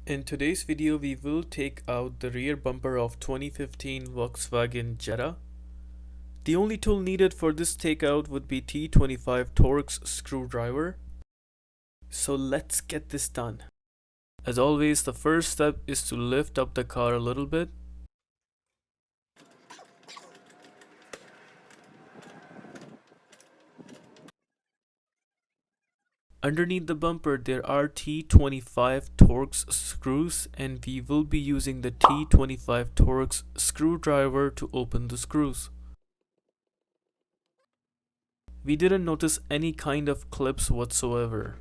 In today's video, we will take out the rear bumper of 2015 Volkswagen Jetta. The only tool needed for this takeout would be T25 Torx screwdriver. So let's get this done. As always, the first step is to lift up the car a little bit. Underneath the bumper there are T25 Torx screws, and we will be using the T25 Torx screwdriver to open the screws. We didn't notice any kind of clips whatsoever.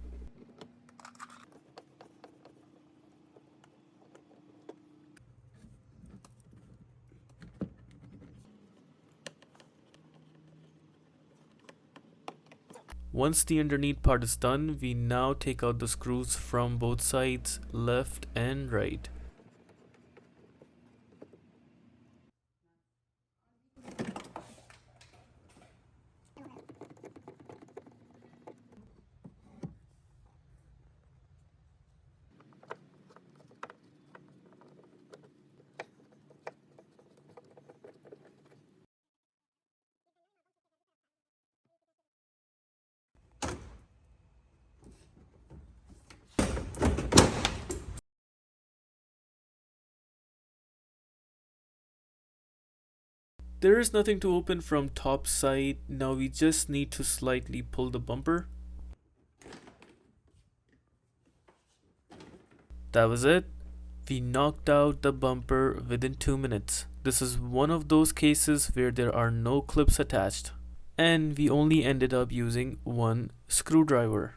Once the underneath part is done, we now take out the screws from both sides, left and right. There is nothing to open from top side. Now we just need to slightly pull the bumper. That was it. We knocked out the bumper within 2 minutes. This is one of those cases where there are no clips attached, and we only ended up using one screwdriver.